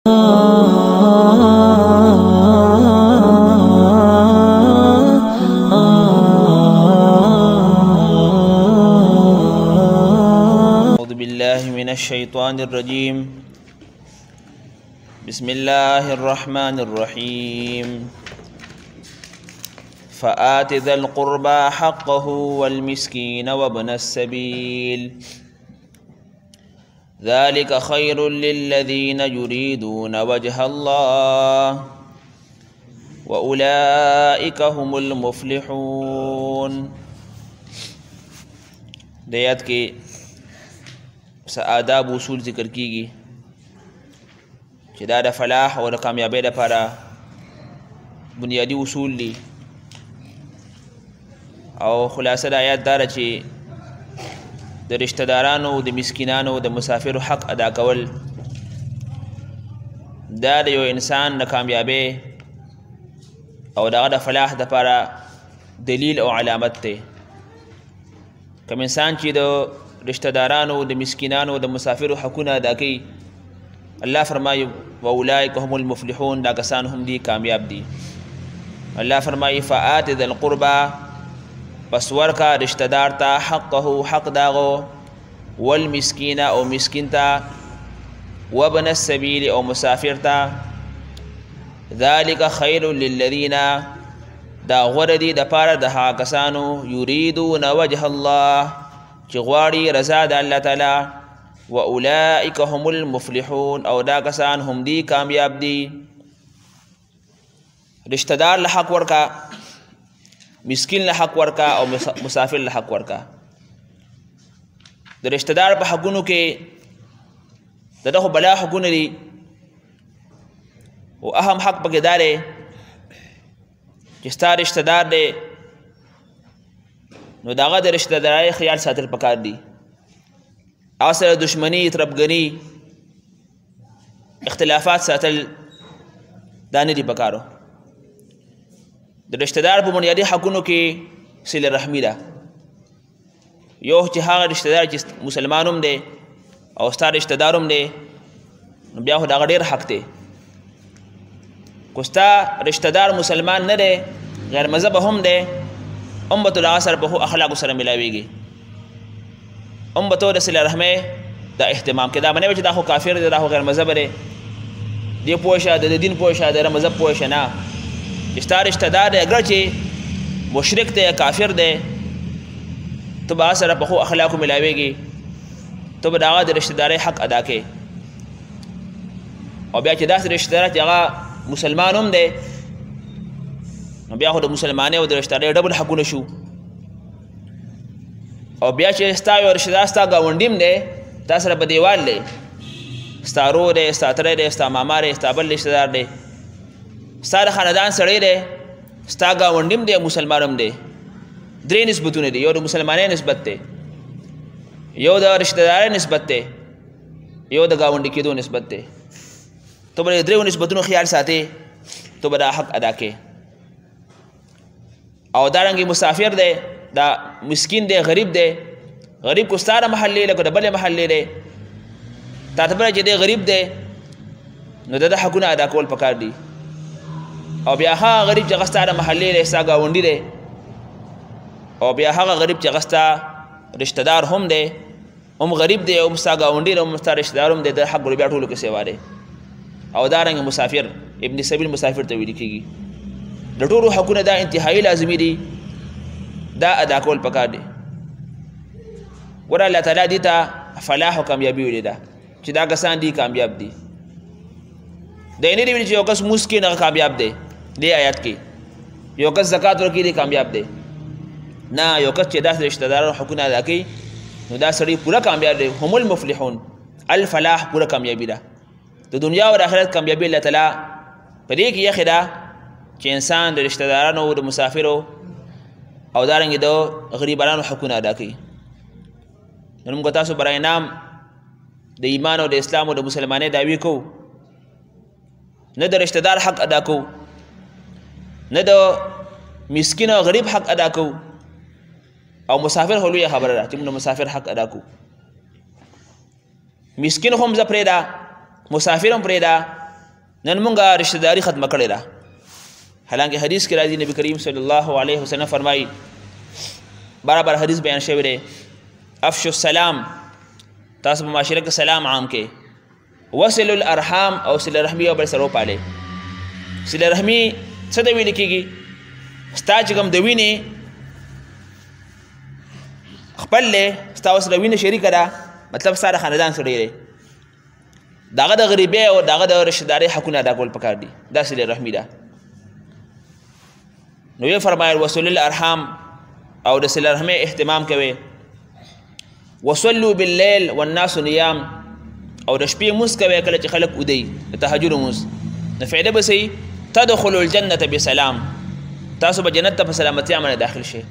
أعوذ بالله من الشيطان الرجيم. بسم الله الرحمن الرحيم. فآت ذا القربى حقه والمسكين وابن السبيل ذلك خير للذين يريدون وجه الله وأولئك هم المفلحون. دیات کے آداب اصول ذکر کیږي چې دا د فلاح او د کامیابی لپاره بنیادی اصول دي، او خلاصه د آیات دا چې د رشتہ دارانو، د مسکینانو، د مسافرو حق ادا کول دا د یو انسان د کامیابی او دغه د فلاح لپاره دلیل او علامت دی. کوم انسان چې د رشتہ دارانو، د مسکینانو، د مسافرو حقونه ادا کوي، الله فرمایي واولئک هم المفلحون، دا کسان هم دي کامیاب دي. الله فرمایي فآت ذا القربى، پس ورکا رشتہ دار تا حقه، حق داغو، والمسکین او مسکین تا، وابن السبیل او مسافر تا. ذالک خیر للذین، دا غوردی د پاره د هغه کسانو یریدون وجه الله چې غواړي رضا د الله تعالی، واولئک هم المفلحون، او دا کسان هم دی کامیاب دي. رشتہ دار له حق ورکا، مسکین له حق ورکا، او مسافر له حق ورکا. د رشتہ دار په حقونو کې دغه بلا حقونه دي، او اهم حق پکې دا دی چې ستا رشتہ دار دی نو دغه د رشتہ دارۍ خیال ساتل پکار دي. هغه سره دشمني، تربګني، اختلافات ساتل دا نه دي پکارو. د رشتہ دار په بنیادي حقونو کې صله رحمي ده. یو چې هغه رشتہ دار چې مسلمان هم دی او ستا رشتہ دار هم دی، نو بیا خو دغه ډېر حق دی. که ستا رشتہ دار مسلمان نه دی، غیر مذهب هم دی، هم به تو د هغه سره په ښو اخلاقو سره ملاویږي، هم به تو د صله رحمۍ دا اهتمام کې. دا به نه وي چې دا خو کافر دی، دا خو غیر مذهب دی، دې پوه شه، د دین پوه شه، د مذهب پوه شه. نه، ستا رشتہ دار دی اگر چې مشرک دی، کافر دی، تو به هغه سره په ښو اخلاقو ملاویږي، تو به د هغه د رشتہ دارۍ حق ادا کوې. او بیا چې داسې رشتہ دار چې هغه مسلمان هم دی، نو بیا خو د مسلمانۍ او د رشتہ دارۍ ډبل حقونه شو. او بیا چې ستا یو رشتہ دار ستا ګاونډي هم دی، تا سره په دیوال دی، ستا ورور دی، ستا تره دی، ستا ماما دی، ستا بل رشتہ دار دی، ستا د خاندان سړی دی، ستا ګاونډي هم دی، مسلمان هم دی. درې نسبتونه دي، یو د مسلمانۍ نسبت دی، یو د رشتہ دارۍ نسبت دی، یو د ګاونډي کېدو نسبت دی. تو به د درېو نسبتونو خیال ساتې، تو به دا حق ادا کوې. او دارنګې مسافر دی، دا مسکین دی، غریب دی. غریب کو ستا د محلې لکه د بلې محلې دی، تا ته پوهه چې دی غریب دی، نو د ده حقونه ادا کول پکار دي. او بیا هغه غریب چې هغه ستا د محلې دی، ستا ګاونډي دی، او بیا هغه غریب چې هغه ستا رشتہ دار هم دی، هم غریب دی، هم ستا ګاونډي دی، هم ستا رشتہ دار هم دی، د حق بیا ټولو کې سیوا دی. او دارنګه مسافر، ابن سبیل مسافر ته ویل کېږي. د ټولو حقونه دا انتهایی لازمي دي، دا ادا کول پکار دي. ګوره الله تعالی دې ته فلاح او کامیابي ویلې ده چې دا کسان دي کامیاب دي. دا یې نه دي ویلي چې یو کس مونځ کوي هغه کامیاب دی. دې آیات کې یو کس زکات ورکوي دی کامیاب دی. نه، یو کس چې داسې رشتہ دارانو حقونه ادا کوي نو دا سړی پوره کامیاب دی. هم المفلحون، الفلاح پوره کامیابي ده. د دنیا او د آخرت کامیابي الله تعالی په دې کې یخې ده چې انسان د رشتہ دارانو، د مسافرو او دارنګې د غریبانو حقونه ادا کوي. نن موږ تاسو برای نام د ایمان او د اسلام او د مسلمانۍ دعوی کوو، نه د رشتہ دار حق ادا کوو، نه د مسکین او غریب حق ادا کوو، او مسافر خو لویه خبره ده چې موږ مسافر حق ادا کوو. مسکین هم زه پرېږده، مسافر هم پرېږده، نن مونږه رشتہ داری ختم کړې ده حالانکه حدیث کې راځي نبی کریم صلی الله علیه وسلم فرمایي برابر حدیث بیان شوی دی افشو السلام تاسو په معاشره کې سلام عام کې وصل الارحام او صله رحمی او بل سره وپالئ صله رحمی څه ته ویل کېږي ستا چې کوم د وینې خپل دی ستا ورسره وینه شریکه ده مطلب ستا د خاندان سره دی دغه د غریبۍ او دغه د رشتهدارۍ حقونه ادا کول پکار دي دا صله رحمي ده نو یې فرمایل وصل الارحام او د صله رحمۍ اهتمام کوي وصلوا باللیل والناس نیام او د شپې مونځ کوي کله چې خلک ودی د تهجد مونځ نو فایده به سي تدخلوا الجنة بسلام تاسو به جنت ته په سلامتیا باندې داخل شئ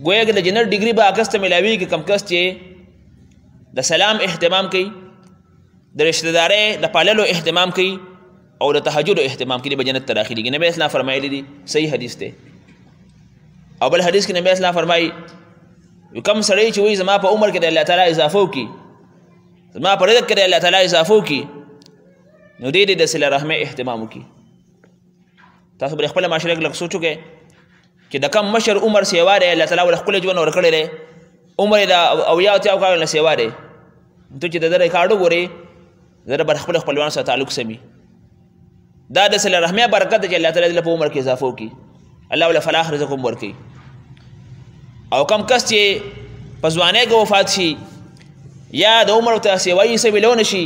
گویا کہ جنرل ڈگری با اکست ملاوی کہ کم کس چے دا سلام اہتمام کی دا رشتہ دارے دا پاللو اہتمام کی اور دا تہجد اہتمام کی بجنت تداخلی کی نبی اسلام فرمائی لی صحیح حدیث تے اول حدیث کی نبی اسلام فرمائی کم سڑی چوئی زما پا عمر کے دا اللہ تعالیٰ اضافو کی زما پا رزق کے دا اللہ تعالیٰ اضافو کی نو دے دا صلہ رحم اہتمامو کی تاسو بر خپل معاشره کې لږ سوچو کې چې د کم مشر عمر سیوا دی الله تعالی ول خپل ژوند ورکړی دی عمر دا اویا او تیاو کال سیوا دی ته چې د ریکارډو ګوري زره بر خپل خپلوان سره تعلق سمي دا د صله رحمه برکت چې الله تعالی په عمر کې اضافه وکي الله ول فلاح رزق هم ورکي او کم کس چې په ځوانۍ کې وفات شي یا د عمر ته سیوایي سویلون شي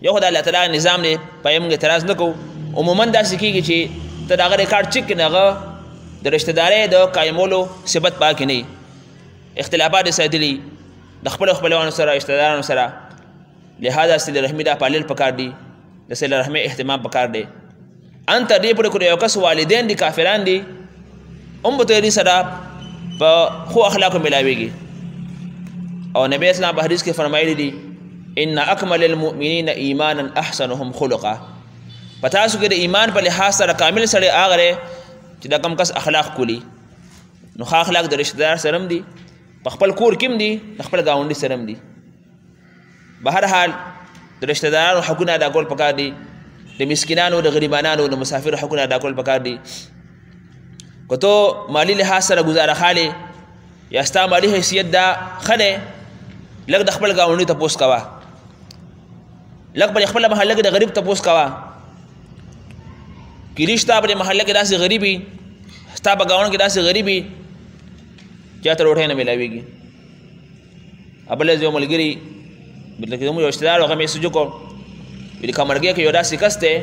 یو خدای الله تعالی نظام دی په موږ اعتراض نه کوو عموما داسې کېږي چې ته د هغه ریکارډ چک کړې هغه د رشتہ دارۍ د قایمولو صفت پاکې نه اختلافات یې ساتلي د خپلو خپلوانو سره رشتہ دارانو سره لہذا صله رحمي دا پالل پکار دي د صله رحمۍ اهتمام پکار دی ان تر دې پورې یو کس والدین دي کافران دي هم به ته سره په ښو اخلاقو ملاویږي او نبی اسلام په حدیث کې فرمایلی دي ان اکمل المؤمنین ایمانا احسنهم خلقا په تاسو کې د ایمان په لحاظ سره کامل سړی هغه دی چې دا کم کس اخلاق کولی نو ښه اخلاق د رشتہ دار سره هم دي په خپل کور کې هم دي د خپل ګاونډي سره هم دي به هر حال د رشتہ دارانو حقونه ادا کول پکار دي د مسکینانو د غریبانانو د مسافرو حقونه ادا کول پکار دي که تو مالی لحاظ سره ګزاره خالې یا ستا مالی حیثیت دا ښه دی لږ د خپل ګاونډي تپوس کوه لږ په خپله محله کې د غریب تپوس کوه کیدای شي ستا په محله کې داسې غریب وي ستا په ګاونډ کې داسې غریب وي چې ته روټۍ نه میلاویږي بله زه یو ملګري بلکې زموږ یو رشتهدار هغه مې سوچ وکړو ویل کامرګۍ کې یو داسې کس دی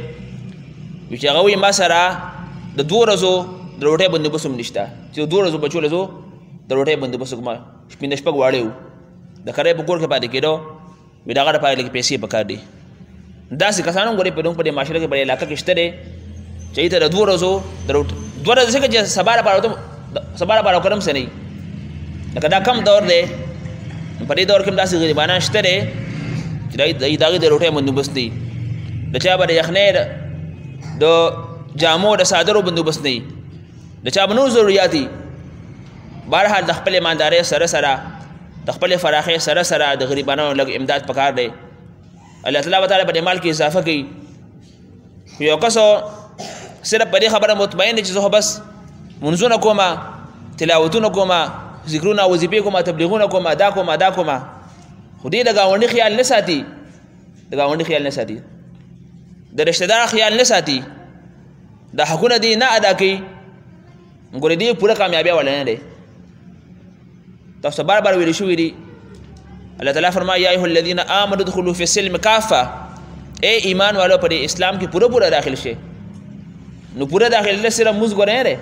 چې هغه وایي ما سره د 2 ورځو د روټۍ بندوبست هم نشته چې 2 ورځو بچو له زه د روټۍ بندوبست وکړم 5 شپږ واړې وو د کرۍ په کور کې پاتې کېدو وایي د هغه لپاره لږ پیسې پکار دي داسې کسان هم ګورې په دې معاشره کې په دې علاقه کې شته دی چې ته د 2 ورځو د 2 ورځې څخه چې سبا لپاره وکړم څه نه لکه دا کم دور دی په دې دور کې هم داسې غریبانان شته دی چې د هغې د روټۍ بندوبست دی د چا به د یخنۍ د جامو د صادرو بندوبست نه د چا به نور ضروریات دي بهرحال د خپل ایماندارۍ سره سره د خپل فراخۍ سره سره د غریبانو لږ امداد پکار دی الله تعالی وتعالی په دې مال کې اضافه کوي یو کس صرف په دې خبره مطمئن دی چې زه بس منځونه کومه تلاوتونه کومه ذکرونه وظیفې کومه تبلیغونه کومه دا کومه خو دې د ګاونډي خیال نه ساتي د رشتہ دار خیال نه ساتي دا حقونه دي نه ادا کوي ګورې دې پوره کامیابي والا نه دی تاسو بار ویل شوي دي الله تعالی فرمایي یا ایها الذین آمنوا ادخلوا فی السلم کافه اے ایمان والو په اسلام کې پوره داخل شئ نو پوره داخل نه صرف موږ ګورې نه دی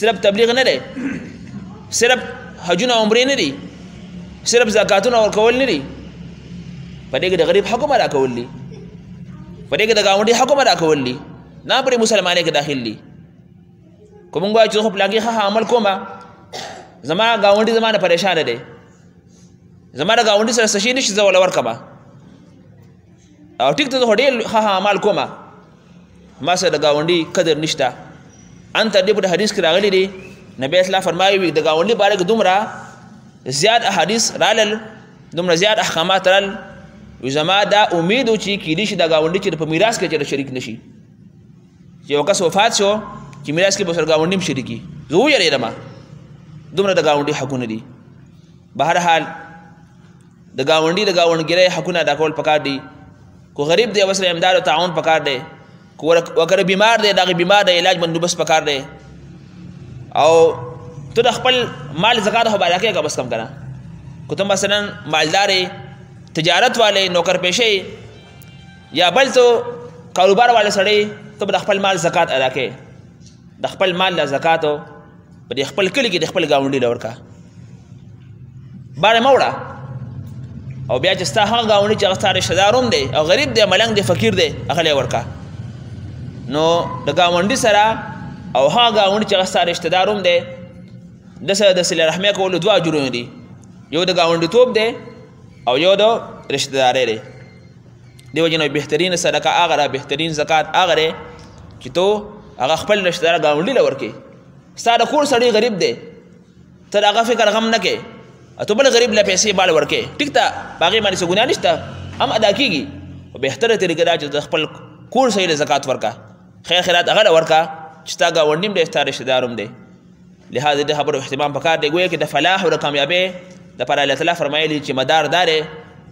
صرف تبلیغ نه دی صرف حجونه عمرې نه دي صرف زکاتونه ورکول نه دي په دې کې د غریب حق ادا کول دي په دې کې د ګاونډي حق ادا کول دي نه پرې مسلمانۍ کې داخل دي کوم وایي چې خو پلاګي ښه عمل کومه زما ګاونډي زما نه پریشان دی زما د ګاونډي سره څه شي نشي زه وله ورکمه او ټیک ته خو ډېر ښه عمل کومه ما سره د ګاونډي قدر نشته ان تر دې په حدیث کې راغلی دی نبی اسلام فرمایي د ګاونډي باره کې دومره زیات احادیث رالل دومره زیات احکامات رال زما دا امید و چې کیدی شي دا ګاونډي چې په میراث کې چې شریک نشي چې یو کس وفات شو چې میراث کې به سره ګاونډي هم شریکي زه ویریدم دومره د ګاونډي حقونه دي بهر حال د ګاونډګرۍ حقونه ادا کول پکار دي کو غریب دی وسره امداد او تعاون پکار دی کو اگر بیمار دی دغه بیمار د علاج بندوبست پکار دی او ته د خپل مال زکات هو بالا کې بس کم کرا کو ته مثلا مالدار تجارت والے نوکر پیشه یا بل تو کاروبار والے سړی ته د خپل مال زکات ادا کې د خپل مال له زکات په خپل کلی کې د خپل ګاونډي لور کا بار موړه او بیا چې ستا هغه ګاونډي چې هغه ستا رشته دار هم دی او غریب دی ملنګ دی فقیر دی هغه له ورکا نو د ګاونډي سره او هغه ګاونډي چې هغه ستا رشته دار هم دی د سره د صله رحمۍ کولو دوه اجرونه دي یو د ګاونډیتوب دی او یو د رشته دارۍ دی دیو جنو بهترین صدقه هغه ده بهترین زکات هغه دی چې تو هغه خپل رشته دار ګاونډي له ورکې ستا د کور سړی غریب دی ته د هغه فکر غم نه کې ته بل غریب له پیسې بال ورکې ټیک ته په هغې باندې څه ګناه نشته هم ادا کېږي په بهتره طریقه دا چې د خپل کور سړي له زکات ورکه خیر خیرات هغه له ورکه چې ستا ګاونډي هم دی ستا رشته دار هم دی لهذا د خبرو اهتمام پکار دی ګویا کې د فلاح او د کامیابۍ دپاره الله تعالی فرمایلي چې مدار دا دی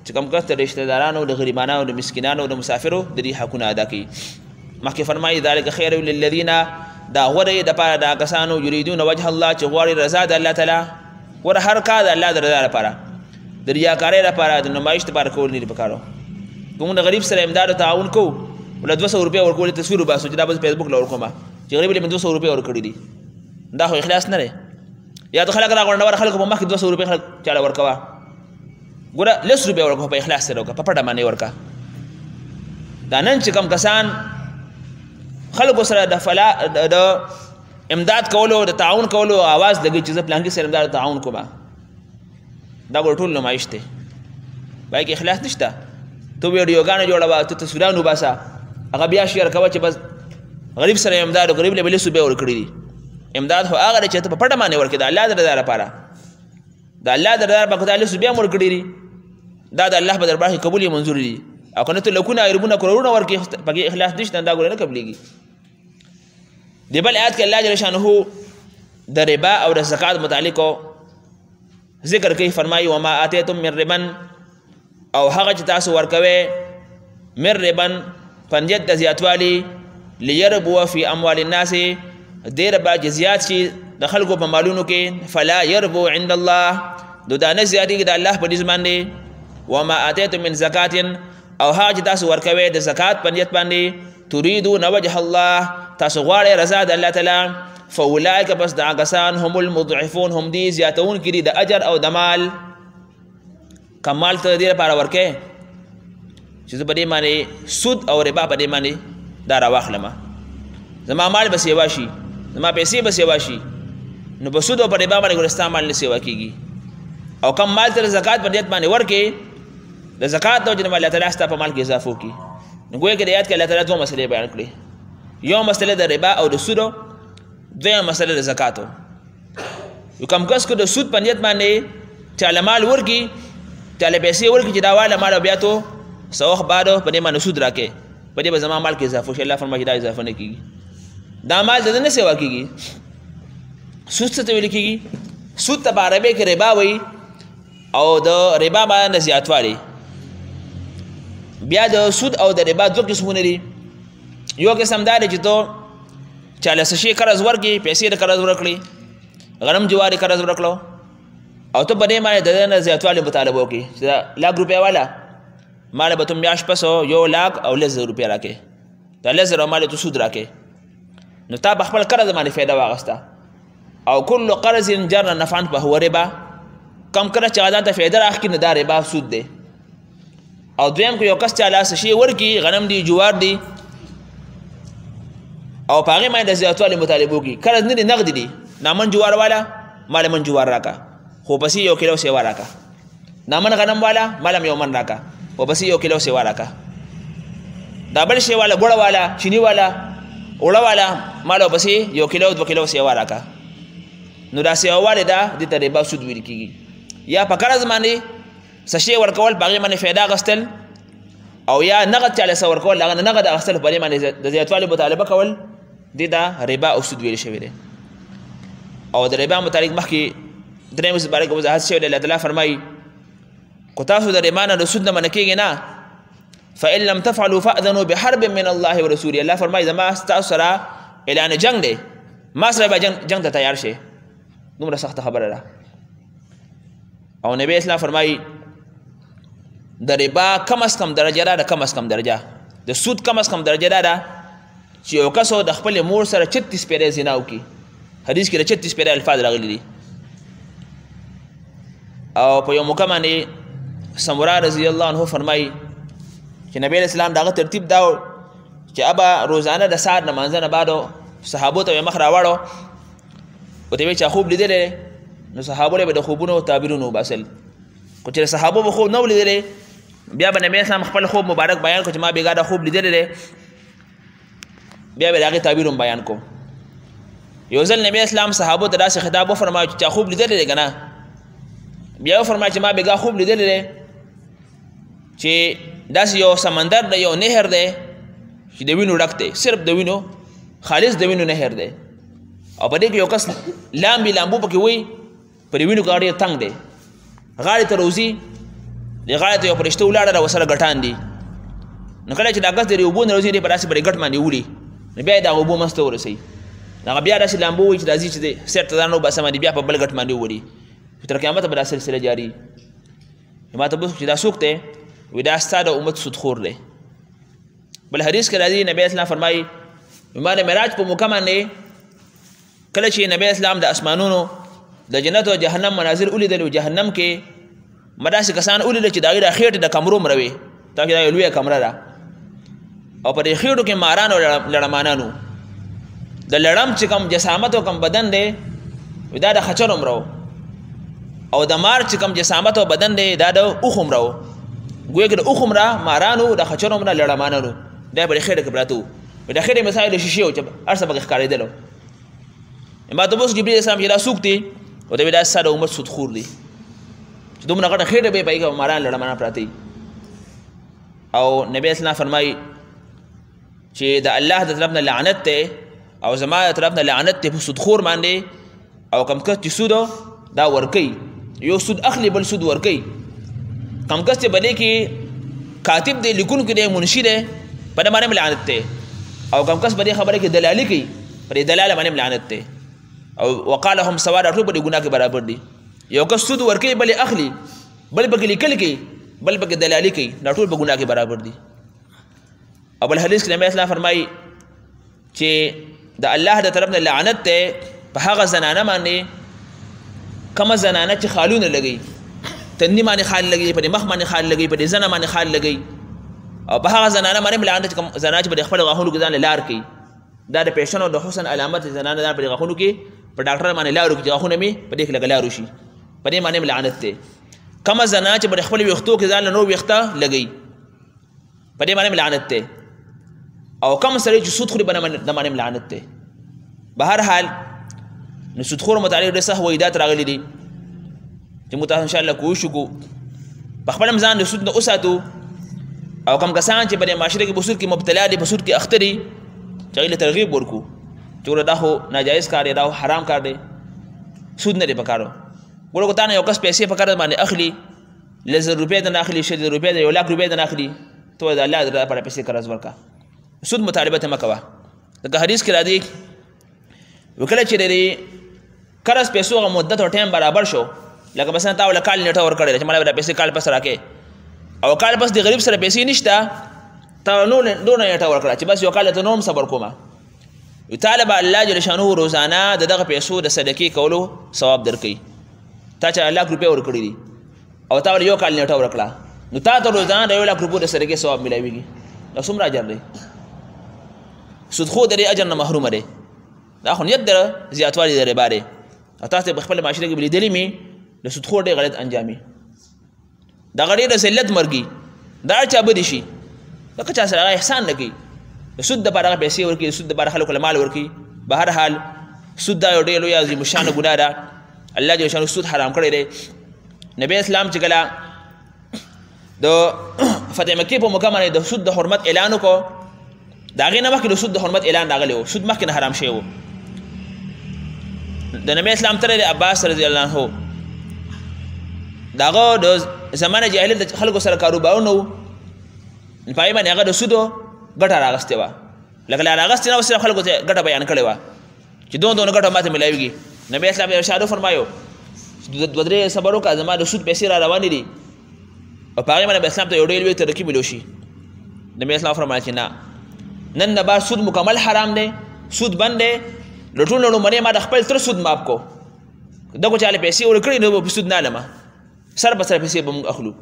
چې کوم کس د رشته دارانو د غریبانو د مسکینانو د مسافرو د دې حقونه ادا کوي مخکې فرمایي ذلک خیر للذین دا غوره دپاره دا کسانو یریدون وجه الله چې غواړي رضا د الله تعالی ور هر کار د الله د رضا لپاره د ریاکارۍ لپاره د نمایش لپاره کول نه دي پکارو کوم د غریب سره امداد او تعاون کوو ول 200 روپۍ ورکول تصویر وباسو چې دا بس فیسبوک له ورکوما چې غریب له 200 روپۍ ورکړي دي دا خو اخلاص نه دی یا ته خلک راغونډور خلکو په مخ کې 200 روپۍ خلک چاله ورکوا ګوره 100 روپۍ ورکوه په اخلاص سره ورکوه په پټه باندې ورکه دا نن چې کوم کسان خلکو سره د امداد کولو د تعاون کولو आवाज لګي چې زه پلانګي سره امداد تعاون کوم دا ګور ټول نمایش دی بای کې اخلاص نشته ته ویډیوګانې جوړوه ته تصویرونه وباسه هغه بیا شیر کوه چې بس غریب سره امداد او غریب له بلې صوبې ورکړي دي امداد خو هغه چې ته په پټه باندې ورکړې د الله د رضا لپاره د الله د رضا لپاره تعالی صوبې هم ورکړي دي دا د الله په دربار کې قبول منظور دي او کنه ته لکونه ایربونه کروڑونه ورکې پکې اخلاص نشته دا ګور نه قبليږي دی بل آیات کې الله جل شانه د ربا او د زکات متعلق ذکر کوي فرمایي وما اتیتم من ربا او هغه چې تاسو ورکوي من ربا پنځت د زیاتوالي ليربو فی اموال الناس دیر با جزیات شي د خلکو په مالونو کې فلا يربو عند الله دا نه زیاتېږي د الله په نسبت باندې وما اتیتم من زکات او هغه چې تاسو ورکوي د زکات په نیت باندې تريدون وجه الله تاسو غواړئ رضا د الله تعالی فاولئک بس دا کسان هم المضعفون هم دي زیاتون کړي د اجر او د مال کمال ته دې لپاره ورکې چې زه په دې باندې سود او ربا په دې باندې دا راواخلم زما مال به سیوا شي زما پیسې به سیوا شي نو په سود او په ربا باندې ګورستا مال نه سیوا کیږي او کم مال تر زکات په نیت باندې ورکې د زکات د وجه نه الله تعالی ستا په مال کې اضافه وکړي نو ګویا کې د آیات کې الله تعالی دوه مسلې بیان کړې یو مسله د ربا او د سود دویم مسله د زکاتو یو کم کس کو د سود په نیت باندې چاله مال ورکي چاله پیسې ورکي چې دا والا مال بیا تو سوخ بادو په دې باندې سود راکې په دې به زما مال کې اضافه شي الله فرمایي دا اضافه نه کیږي دا مال د نه سیوا کیږي سود څه ته ویل کیږي سود ته په عربي کې ربا وایي او د ربا باندې زیاتوالی بیا د سود او د ربا دوه قسمونه دي یو قسم دا دی چې تو چاله څه شي قرض ورکړي پیسې د قرض ورکړي غنم جواري قرض ورکړو او ته په دې باندې د نه زیاتوالی مطالبه وکړي چې لاک روپۍ والا مال به ته میاشت پس 1 لاک او 1,000 روپۍ راکې دا 1,000 مال ته سود راکې نو تا په خپل قرض باندې فایده واغسته او کل قرض جر نفعا فهو ربا کم قرض چې ځان ته فایده راخکې نه دا ربا سود دی او دویم کو یو کس چاله څه شي ورکړي غنم دی جوار دی او په هغې باندې د زیاتوالي مطالبه وکړي قرض نه دی نغد دی نامن جوار والا مال من جوار راکا خو پسې 1 کیلو سیوا راکا نامن غنم والا مال یو من راکا خو پسې 1 کیلو سیوا راکا دا بل شی والا ګوړه والا چینی والا اوړه والا مال پسې 1 کیلو 2 کیلو سیوا راکا نو دا سیوا والا دا د ته ربا سود ویل کیږي یا په قرض باندې څه شی ورکول په هغې باندې فایده اخیستل او یا نقد چاله سور کول هغه نقد اخستل په دې باندې د زیاتوالي مطالبه کول دې دا ربا او سود ویل شوی دی او د ربا متعلق مخکې درېم مبارک وضاحت شوی دی الله تعالی فرمایي کو تاسو د ربا نه د سود نه منع کېږئ نه فإن لم تفعلوا فأذنوا بحرب من الله ورسوله الله فرمایي زما ستاسو سره اعلان جنگ دی ما سره به جنگ ته تیار شئ دومره سخته خبره ده او نبی اسلام فرمایي د ربا کم از کم درجه ده د کم از کم درجه د سود کم از کم درجه ده چې یو کس د خپل مور سره 36 پیرې زنا وکړي حدیث کې د 36 پیرې الفاظ راغلي دي او په یو موقع باندې سمورا رضی الله عنه فرمایي چې نبی اسلام دغه ترتیب دا چې ابا روزانه د سحر نماز نه بعد صحابو ته مخ راوړو او ته چې خوب لیدل نو صحابو له د خوبونو تعبیرونو باسل کو چې صحابو به خوب نو لیدل بیا به نبی اسلام خپل خوب مبارک بیان کو چې ما بیګا د خوب لیدل بیا به هغه تعبیرون بیان کو یو ځل نبی اسلام صحابو ته داسې خطاب وفرمایي چې خوب لیدل کنه بیا فرمایي چې ما بیګا خوب لیدل چې داسې یو سمندر دی یو نهر دی چې د وینو ډک دی صرف د وینو خالص د وینو نهر دی او په دې کې یو کس لامبو پکې وي پر وینو غاړې تنگ دی غاړې ته روزي د غاړې ته یو فرشته ولاړه ده ورسره ګټان دي نو کله چې دا کس د اوبو نه روزي دی په داسې پرې ګټ باندې وړي نو بیا یې دغه اوبو منځ ته ورسوي هغه بیا داسې لامبو وي چې راځي چې دی سر ته ځان وباسه باندې بیا په بل ګټ باندې وړي تر قیامته به دا سلسله جاري ما ته پوښتنه چې دا څوک دی وی دا ستا د امت سودخور دی بل حدیث کې راځي نبی اسلام فرمایي ما د معراج په موقع باندې کله چې نبی اسلام د اسمانونو د جنت او جهنم مناظر ولیدل او جهنم کې ما داسې کسان ولیدل چې د هغې د خېټې د کمرو مروي تاکې دا یو لویه کمره ده او په دې خېټو کې ماران او لړمانانو د لړم چې کوم جسامت او کوم بدن دی دا د خچر عمرو او د مار چې کوم جسامت او بدن دی دا د اوښ عمرو ګویا کې د اوښ عمره مارانو د خچر عمره لړمانانو دا په دې خېټه کې پراته وو په دې خېټې مثال د شیشې وو چې هر څه پکې ښکارېدلو ما ته اوس جبرئیل اسلام چې دا څوک دی او ته دا ستا د امت سودخور دی چې دومره غټه خېټه به یې په هغې کې ماران لړمانان پراته او نبی اسلام فرمایي چې د الله د طرف نه لعنت دی او زما د طرف نه لعنت دی په سودخور باندې او کم کس چې سود دا ورکوي یو سود اخلي بل سود ورکوي کم کس چې بلې کې کاتب دی لیکونکی دی منشي دی په دې باندې لعنت دی او کم کس په دې خبره کې دلالي کوي په دې دلاله باندې لعنت دی او وقالهم سوا دا ټول په دې ګناه کې برابر دي یو کس سود ورکوي بل اخلي بل پکې لیکل کوي بل پکې دلالي کوي دا ټول په ګناه کې برابر دي او بل حدیث کې نبی اسلام فرمایي چې د الله د طرف نه لعنت دی په هغه زنانه باندې کومه زنانه چې خالونه لګي تندي باندې خال لګي په مخ باندې خال لګي په زنه باندې خال لګي او په هغه زنانه باندې لعنت کوم زنانه چې په خپل غاښونو کې ځان لار کوي دا د پیشن او د حسن علامت زنانه دا په غاښونو کې په ډاکټر باندې لارو کې غاښونه می په دې کې لګلارو شي په دې باندې لعنت دی کومه زنانه چې په خپل ویښتو کې ځان نو ویښته لګي په دې باندې لعنت دی او کوم سړی چې سود خوري باندې لعنت دی بهر حال نو سودخور متعلق ډېر سخت وعیدات راغلي دي چې موږ تاسو انشاءالله کوشش وکړو په خپل ځان د سود نه وساتو او کوم کسان چې په دې معاشره کې په سود کې مبتلا دي په سود کې اخته دي چې هغوی له ترغیب ورکړو چې دا خو ناجایز کار دی دا خو حرام کار دی سود نه دی پکارو ګوره که تا نه یو کس پیسې په کار باندې اخلي 1,000 روپۍ نه اخلي 1,000 روپۍ نه 1,00,000 روپۍ نه اخلي ته وایې د الله لپاره پیسې قرض ورکړه سود مطالبه ته مه کوه لکه حدیث کې راځي وکړه چې د قرض پیسو هغه مدت او ټایم برابر شو لکه مثلا تا ول کال نیټه ورکړی چې مال به پیسې کال پس راکې او کال پس د غریب سره پیسې نشته تا نو دونه نیټه ورکړه چې بس یو کال ته نوم صبر کومه طالب الله جل شانه روزانه دغه پیسو د صدقې کولو ثواب درکړي تا چې 1,00,000 روپۍ ورکړي دي او تا ول یو کال نیټه ورکړه نو تا ته روزانه د 1,00,000 روپۍ د صدقې ثواب ملایويږي دا څومره اجر دی سودخور د دې اجر نه محروم دی دا خو نیت د زیاتوالي د ربا دی او تاسو په خپل معاشره کې لیدلی مې د سودخور ډېر غلط انجامي دغه ډېر د ذلت مرګي دا چا بدي شي لکه چا سره احسان نه کوي د سود دپاره هغه پیسې ورکوي د سود دپاره خلکو له مال ورکوي بهر حال سود دا یو ډېر لوی عظیم الشانه ګناه ده الله جل شانه سود حرام کړی دی نبی اسلام چې کله د فتح مکې په موقع باندې د سود د حرمت اعلان وکړو. د هغې نه مخکې د سود د حرمت اعلان راغلی و، سود مخکې نه حرام شوی و. د نبی اسلام تره د عباس رضی الله عنه د هغه د زمانه جاهلیت د خلکو سره کاروبارونه و، په هغې باندې هغه د سودو ګټه راغستې وه. لکه لا راغستې نه وه، صرف خلکو ته ګټه بیان کړې وه چې دونه ګټه ماته میلاویږي. نبی اسلام ارشاد وفرمایو دوه درې صبر وکړه، زما د سود پیسې را روانې دي، او په هغې باندې اسلام ته یو ډېر لوی ترقي میلوشي. نبی اسلام فرمایل چې نه، نن نه بعد سود مکمل حرام دی، سود بند دی. له ټولو لومړی ما د خپل تر سود معاف کو، دغو چاله پیسې ورکړي نو به سود نه علمه، سر په سر پیسې به موږ اخلو.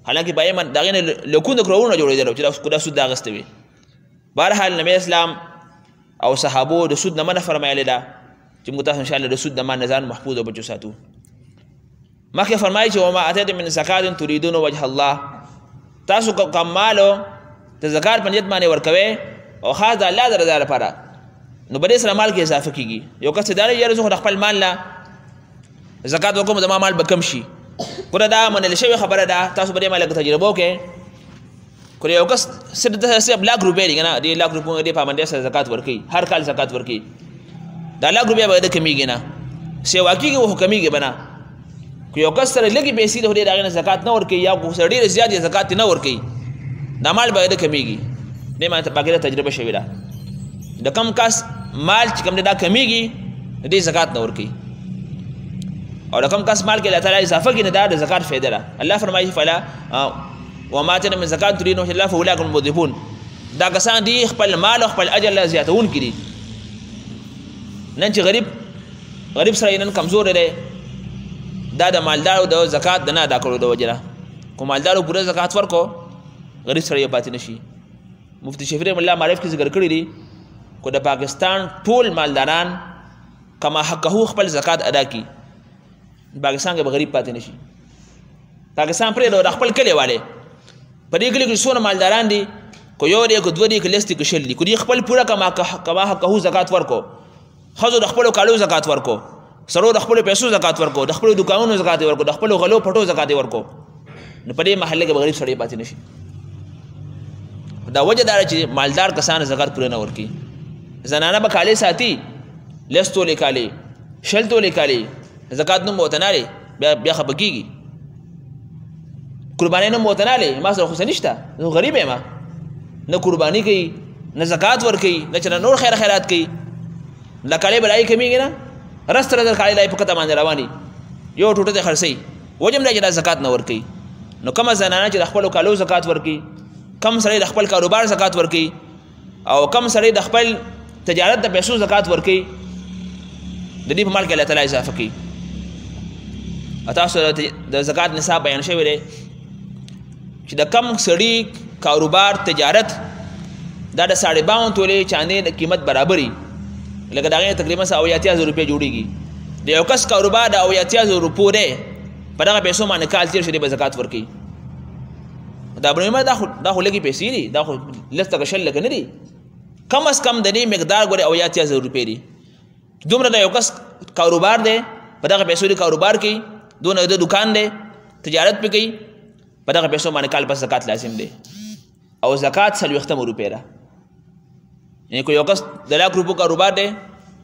حالانکې په هغې د هغې نه لکونه کروړونه جوړېدل چې دا سود د اخیسته وي. بهرحال نبی اسلام او صحابو د سود نه منع فرمایلې ده چې موږ تاسو انشاءالله د سود نه ما ځان محفوظ او بچو ساتو. مخکې فرمایي چې وما اتیتم من زکات تریدون وجه الله، تاسو کم مالو د زکات په نیت باندې ورکوئ او خاص د الله د رضا لپاره، نو به دې سره مال کې اضافه کېږي. یو کس دا نه یاره زه خو د خپل مال نه زکات وکړم زما مال به کم شي، کله دا منل شوې خبره ده، تاسو به دې مال لږ تجربه وکړئ. کله یو کس صرف لاک روپۍ دي که نه، دې لاک روپۍ دې پابندۍ سره زکات ورکوي، هر کال زکات ورکوي، دا لاک روپۍ به د کمیږي نه، سیوا کېږي خو کمیږي به نه. که یو کس سره لږې پیسې د خدای د هغې نه زکات نه ورکوي یا سره ډېرې زیاتې زکات نه ورکوي، دا مال به د کمیږي. دې باندې باقاعده تجربه شوې ده. د کم کس مال چې کوم دی دا کمیږي دې زکات نه ورکوي، او د کم کس مال کې الله تعالی اضافه کړي نه دا د زکات فایده ده. الله فرمایي فلا وما آتیتم من زکات تریدون وجه الله فاولئک هم المضعفون، دا کسان دي خپل مال او خپل اجر الله زیاتونکي دي. نن چې غریب سره نن کمزور دی، دا د مالدارو د زکات د نه ادا کړو د وجې نه. که مالدارو پوره زکات ورکړو غریب سره یې پاتې نه شي. مفتی شفیع رحم الله معرف کې ذکر کړي دي که د پاکستان ټول مالداران کما حقه خپل زکات ادا کړي، پاکستان کې به غریب پاتې نه شي. پاکستان پرېږده د خپل کلي والے په دې کلي کې څومره مالداران دي، که یو دی که دوه دي که لس دي که شل دي، که دوی خپل پوره کما حقه زکات ورکړو، ښځو د خپلو کالو زکات ورکړو، سړو د خپلو پیسو زکات ورکړو، د خپلو دوکانونو زکات ورکړو، د خپلو غلو پټو زکات ورکړو، نو په دې محله کې به غریب سړی پاتې نه شي. دا وجه دا ده چې مالدار کسان زکات پوره نه ورکوي. زنانه به کالي ساتي، لس تولې کالي، شل تولې کالي، زکات نوم به ورته نه لري، بیا خفه کېږي. قربانۍ نوم به ورته نه لري، ما سره خو څه نشته، زه غریب یم، نه قرباني کوي نه زکات ورکوي نه چې نور خیرات کوي. دا کالي به لایي کمیږي نه، رس تر کالي لایي په کته باندې رواني، یو ټوټه ته خرڅوي، وجه هم دا چې دا زکات نه ورکوي. نو کومه زنانه چې د خپلو کالو زکات ورکوي، کم سړی د خپل کاروبار زکات ورکوي، او کم سړی د خپل تجارت د پیسو زکات ورکوي، د دې په مال کې الله تعالی اضافه کوي. تاسو د زکات نصاب بیان شوی دی چې د کم سړي کاروبار تجارت دا د 52 تولې چاندې د قیمت برابري، لکه د هغې تقریبا 80,000 روپۍ جوړېږي. د یو کس کاروبار د 80,000 روپو دی، په دغه پیسو باندې کال تېر شو دی به زکات ورکوي. دا برمه دا خو لږې پیسې دي، دا خو لس تکه شل لکه نه دي، کم از کم د دې مقدار ګورې 80,000 روپۍ دي. دومره د یو کس کاروبار دی، په دغه پیسو د کاروبار کوي، دونه د دکان دی تجارت پې کوي، په دغه پیسو باندې کال پس زکات لازم دی. او زکات 40 روپۍ ده. یعنې که یو کس د لاک روپو کاروبار دی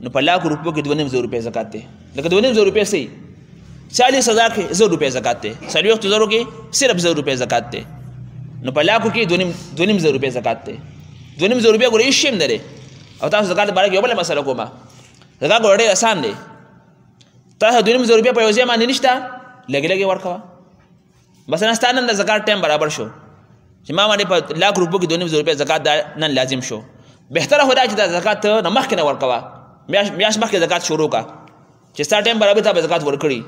نو په لاک روپو کې 2,500 روپۍ زکات دی. لکه 2,500 روپۍ صحیح 40,000 کې 100 روپۍ زکات دی، 40,000 کې صرف 100 روپۍ زکات دی، نو په لاکو کې 2,500 روپۍ زکات دی. 2,500 روپۍ ګوره هېڅ شی هم نه دی. او تاسو زکات په باره کې یو بله مسله کومه، زکات ګوره ډېر اسان دی. تاسو 2,500 روپۍ په یو ځای باندې نشته، لږې لږې ورکوه. مثلا ستا نن د زکات ټایم برابر شو چې ما باندې په لاک روپو کې 2,500 روپۍ زکات نن لازم شو، بهتره خو دا چې دا زکات ته نه مخکې نه ورکوه، میاشت مخکې زکات شروع کړه چې ستا ټایم برابر تا به زکات ورکړي.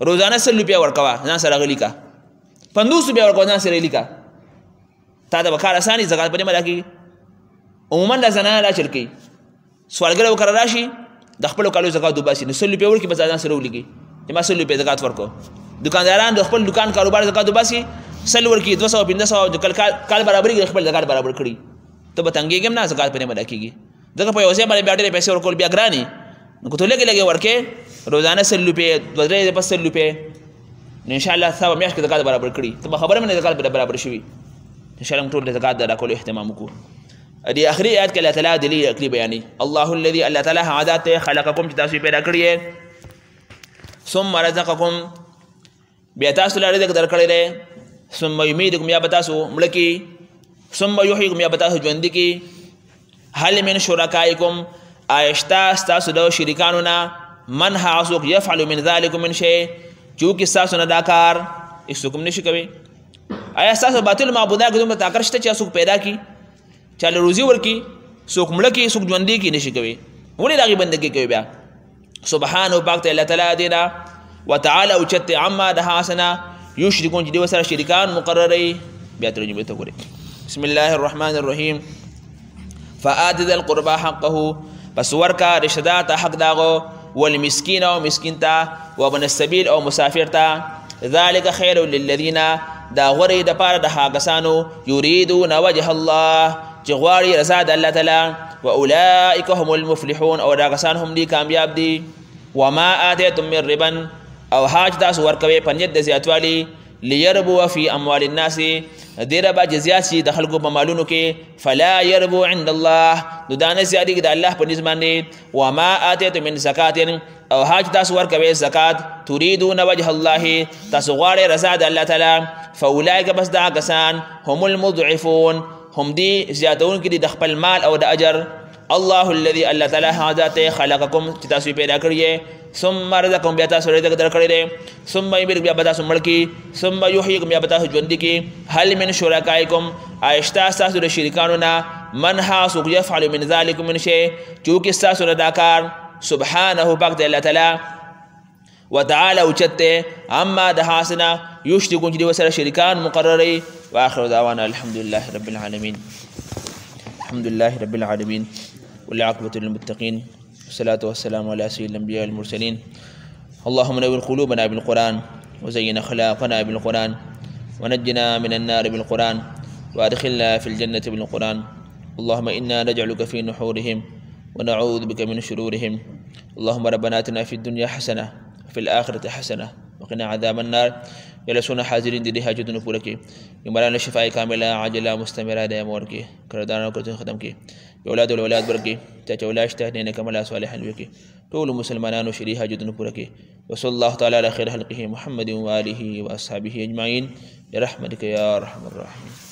روزانه 100 روپۍ ورکوه، ځان سره غلي کړه، 50 روپۍ ورکوه، ځان سره غلي کړه، تا ته به کار اساني زکات په دې باندې کېږي. عموما دا زنانه دا چل کوي، سوالګر به کره راشي د خپلو کالو زکات وباسي، نو 100 روپۍ ورکړي بس ځان سره ولیکي چې ما 100 روپۍ زکات ورکړو. دکانداران د خپل دکان کاروبار زکات وباسي، 100 ورکړي، 200 500 کال برابرېږي، خپل زکات برابر کړي، ته به تنګېږي هم نه، زکات په دې باندې کېږي. ځکه په یو ځای باندې بیا ډېرې پیسې ورکول بیا ګران وي، نو که ته لږې لږې ورکې، روزانه 100 روپۍ، 2-3 روپۍ ان شاء الله ثواب میاش کې زکات برابر کړي ته خبره مې زکات برابر شوي ان شاء الله ټول زکات د راکول اهتمام وکړو دي اخري آیات کې الله تعالی دلیل عقلی بیانې الله الذي الله تعالی عادات خلقکم چې تاسو پیدا کړی ثم رزقکم بیا تاسو له رزق درکړی دی ثم یمیدکم یا تاسو مړ کی ثم یحییکم یا تاسو ژوند کی هل من شرکائکم آیشتا تاسو د شریکانو نه من هاسوک یفعل من ذلک من شیء جو کی تاسو نه دا کار هیڅ کوم نشي کوي آیا تاسو باطل معبودان کې دومره طاقت شته چې څوک پیدا کی چاله روزي ورکی څوک مړ کی څوک ژوند کی نشي کوي ولې دغه بندګي کوي بیا سبحانه پاک ته الله تعالی دینا وتعالى اوچت عما دهاسنا یشرکون چې دی وسره شریکان مقرري بیا ترجمه ته ګوري بسم الله الرحمن الرحیم فآت ذا القربى حقه پس ورکا رشدات حق داغو والمسكين او مسكين تا وابن السبيل او مسافر تا ذلك خير للذين دا غوري د پاره د هاګسانو يريدون وجه الله جغواري رضا د الله تعالی واولئك هم المفلحون او دا غسان هم دي کامیاب دي وما آتيتم من ربا او حاج تاسو ورکوي پنځه د زیاتوالي ليربو في اموال الناس دیر با جزیات شي د خلکو په مالونو کې فلا يربو عند الله نو دانه زیادی د الله په نسبت باندې وما آتيتم من زکات او حاج تاسو ورکوي زکات تريدون وجه الله تاسو غواړئ رضا د الله تعالی فاولئک بس دا کسان هم المضعفون هم دي زیاتون کې د خپل مال او د اجر الله الذي الله تعالی هذا خلقکم چې تاسو پیدا کړی ثم رزقکم بیا تاسو رزق درکړی دی ثم یمیتکم بیا تاسو مړ کی ثم یحییکم بیا تاسو ژوند کی هل من شرکائکم آیشتا تاسو د شریکانو نه من هاسوک یفعل من ذلک من شیء چونکه تاسو نه دا کار سبحانه پاک دی الله تعالی وتعالى اوچت اما دهاسنا یشرکون چې دی وسره شریکان مقرري واخر دعوانا الحمد لله رب العالمين الحمد لله رب العالمين والعاقبة للمتقين والصلاة والسلام على سيد الأنبياء والمرسلين اللهم نور قلوبنا بالقرآن وزين أخلاقنا بالقرآن ونجنا من النار بالقرآن وأدخلنا في الجنة بالقرآن اللهم إنا نجعلك في نحورهم ونعوذ بك من شرورهم اللهم ربنا آتنا في الدنيا حسنة وفي الآخرة حسنة وقنا عذاب النار يا لسونا حاضرين دي حاجتنا پورا کی یمرانا شفاء کاملہ عاجلہ مستمرہ دے امور کی کرداروں کو ختم کی اولاد والولاد برکی چاچا اولاشتہ نے کملا صالح الوی کی طول مسلمانانو شری حاجتنا پورا کی وصلی اللہ تعالی علی خیر خلقه محمد و آلہ و اصحابہ اجمعین برحمتک یا ارحم الراحمین.